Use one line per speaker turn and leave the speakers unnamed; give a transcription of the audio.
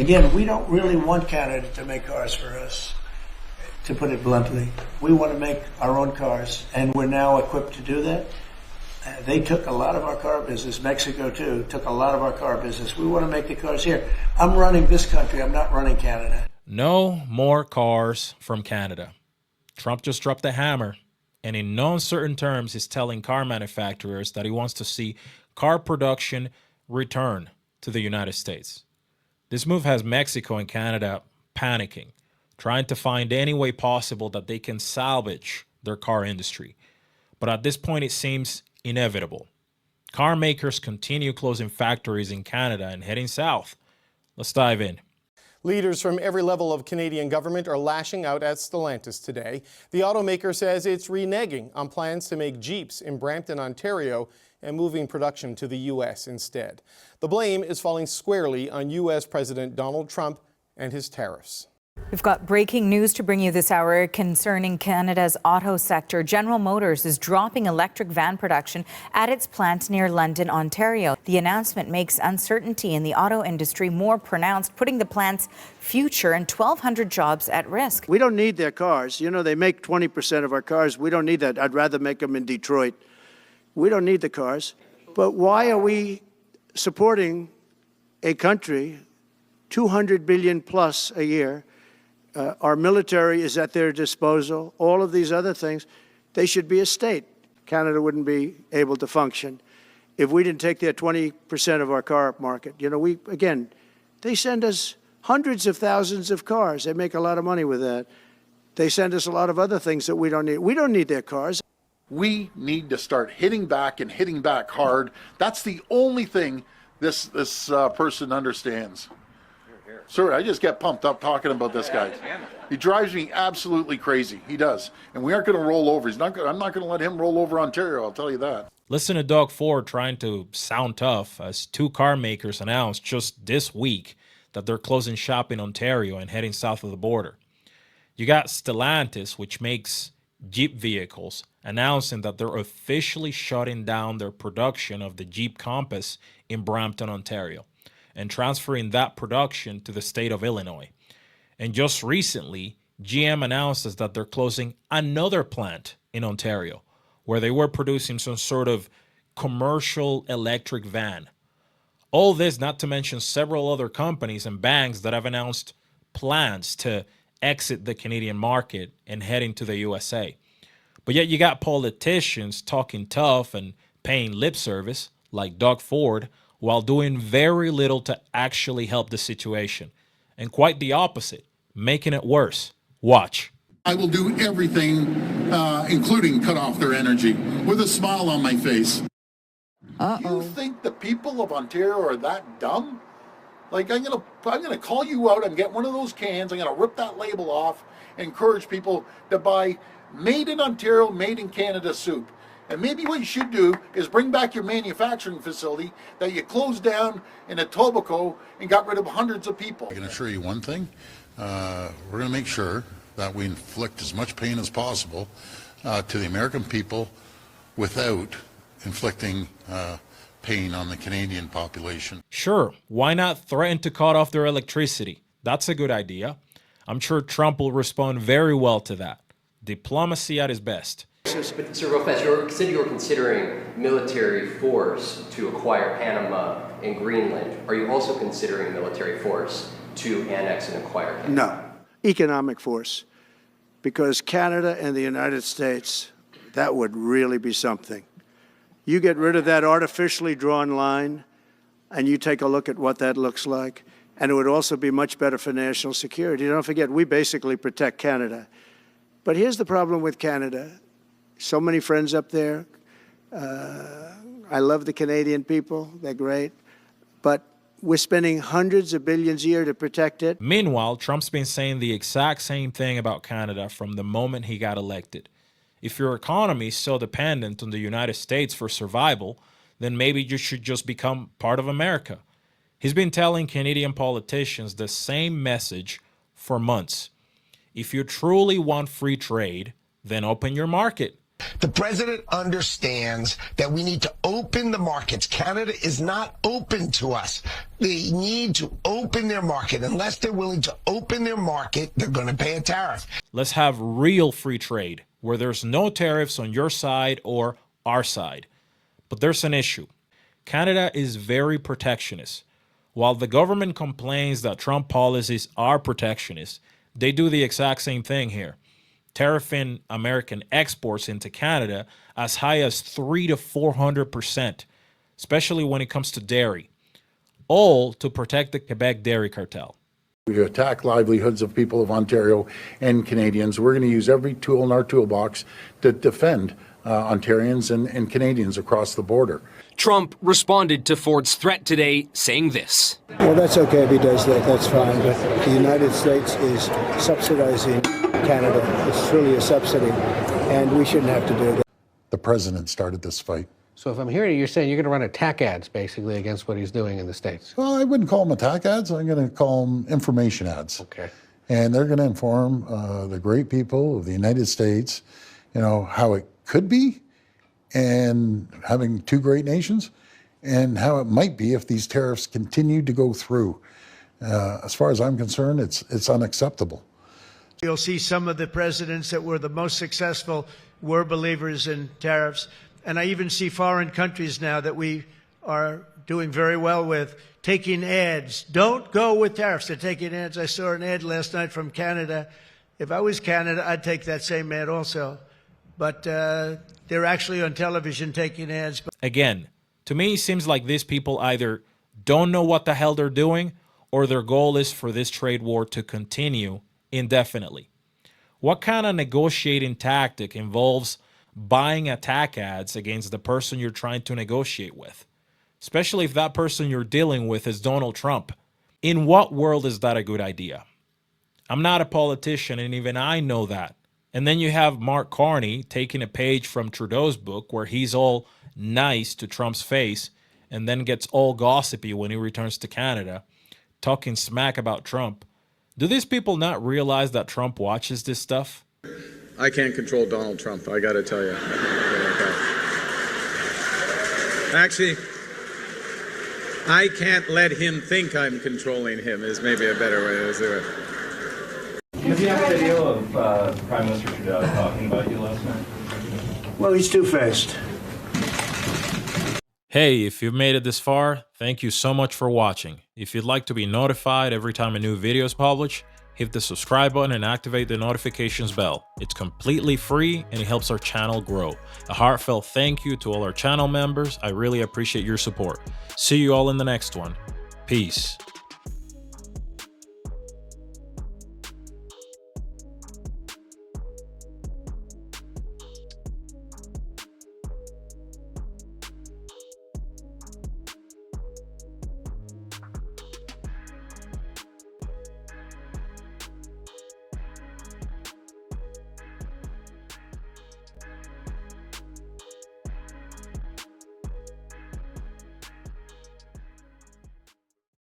Again, we don't really want Canada to make cars for us, to put it bluntly. We want to make our own cars, and we're now equipped to do that. They took a lot of our car business. Mexico, too, took a lot of our car business. We want to make the cars here. I'm running this country. I'm not running Canada.
No more cars from Canada. Trump just dropped the hammer, and in no uncertain terms, he's telling car manufacturers that he wants to see car production return to the United States. This move has Mexico and Canada panicking, trying to find any way possible that they can salvage their car industry. But at this point, it seems inevitable. Car makers continue closing factories in Canada and heading south. Let's dive in.
Leaders from every level of Canadian government are lashing out at Stellantis today. The automaker says it's reneging on plans to make Jeeps in Brampton, Ontario, and moving production to the U.S. instead. The blame is falling squarely on U.S. President Donald Trump and his tariffs.
We've got breaking news to bring you this hour concerning Canada's auto sector. General Motors is dropping electric van production at its plant near London, Ontario. The announcement makes uncertainty in the auto industry more pronounced, putting the plant's future and 1,200 jobs at risk.
We don't need their cars. You know, they make 20% of our cars. We don't need that. I'd rather make them in Detroit. We don't need the cars. But why are we supporting a country, $200 billion plus a year? Our military is at their disposal. All of these other things, they should be a state. Canada wouldn't be able to function if we didn't take their 20% of our car market. You know, they send us hundreds of thousands of cars. They make a lot of money with that. They send us a lot of other things that we don't need. We don't need their cars.
We need to start hitting back and hitting back hard. That's the only thing this person understands. Sir, I just get pumped up talking about this guy. He drives me absolutely crazy. He does. And we aren't going to roll over. I'm not going to let him roll over Ontario, I'll tell you that.
Listen to Doug Ford trying to sound tough as two car makers announced just this week that they're closing shop in Ontario and heading south of the border. You got Stellantis, which makes Jeep vehicles, announcing that they're officially shutting down their production of the Jeep Compass in Brampton, Ontario, and transferring that production to the state of Illinois. And just recently, GM announces that they're closing another plant in Ontario, where they were producing some sort of commercial electric van. All this not to mention several other companies and banks that have announced plans to exit the Canadian market and head into the USA. But yet you got politicians talking tough and paying lip service, like Doug Ford, while doing very little to actually help the situation. And quite the opposite, making it worse. Watch.
I will do everything, including cut off their energy, with a smile on my face. You think the people of Ontario are that dumb? Like, I'm gonna call you out and get one of those cans. I'm gonna rip that label off and encourage people to buy made in Ontario, made in Canada soup. And maybe what you should do is bring back your manufacturing facility that you closed down in Etobicoke and got rid of hundreds of people.
I can assure you one thing, we're going to make sure that we inflict as much pain as possible to the American people without inflicting pain on the Canadian population.
Sure, why not threaten to cut off their electricity? That's a good idea. I'm sure Trump will respond very well to that. Diplomacy at its best.
But Sir Lopez, you said you were considering military force to acquire Panama and Greenland. Are you also considering military force to annex and acquire Canada?
No, economic force. Because Canada and the United States, that would really be something. You get rid of that artificially drawn line, and you take a look at what that looks like, and it would also be much better for national security. Don't forget, we basically protect Canada. But here's the problem with Canada. So many friends up there. I love the Canadian people. They're great. But we're spending hundreds of billions a year to protect it.
Meanwhile, Trump's been saying the exact same thing about Canada from the moment he got elected. If your economy is so dependent on the United States for survival, then maybe you should just become part of America. He's been telling Canadian politicians the same message for months. If you truly want free trade, then open your market.
The president understands that we need to open the markets. Canada is not open to us. They need to open their market. Unless they're willing to open their market, they're going to pay a tariff.
Let's have real free trade where there's no tariffs on your side or our side. But there's an issue. Canada is very protectionist. While the government complains that Trump policies are protectionist, they do the exact same thing here, tariffing American exports into Canada as high as 300 to 400%, especially when it comes to dairy, all to protect the Quebec dairy cartel.
We attack livelihoods of people of Ontario and Canadians. We're going to use every tool in our toolbox to defend Ontarians and Canadians across the border.
Trump responded to Ford's threat today, saying this.
Well, that's okay if he does that. That's fine. But the United States is subsidizing Canada. It's truly a subsidy, and we shouldn't have to do that.
The president started this fight.
So if I'm hearing you, you're saying you're going to run attack ads, basically, against what he's doing in the States.
Well, I wouldn't call them attack ads. I'm going to call them information ads.
Okay.
And they're going to inform the great people of the United States, you know, how it could be, and having two great nations, and how it might be if these tariffs continue to go through. As far as I'm concerned, it's unacceptable.
You'll see some of the presidents that were the most successful were believers in tariffs. And I even see foreign countries now that we are doing very well with taking ads. Don't go with tariffs. They're taking ads. I saw an ad last night from Canada. If I was Canada, I'd take that same ad also. But they're actually on television taking ads.
Again, to me, it seems like these people either don't know what the hell they're doing or their goal is for this trade war to continue indefinitely. What kind of negotiating tactic involves buying attack ads against the person you're trying to negotiate with? Especially if that person you're dealing with is Donald Trump. In what world is that a good idea? I'm not a politician, and even I know that. And then you have Mark Carney taking a page from Trudeau's book where he's all nice to Trump's face and then gets all gossipy when he returns to Canada, talking smack about Trump. Do these people not realize that Trump watches this stuff?
I can't control Donald Trump, I gotta tell you. Actually, I can't let him think I'm controlling him is maybe a better way to do it.
Have you have a video of Prime Minister Trudeau talking about you last night?
Well, he's two-faced.
Hey, if you've made it this far, thank you so much for watching. If you'd like to be notified every time a new video is published, hit the subscribe button and activate the notifications bell. It's completely free and it helps our channel grow. A heartfelt thank you to all our channel members. I really appreciate your support. See you all in the next one. Peace.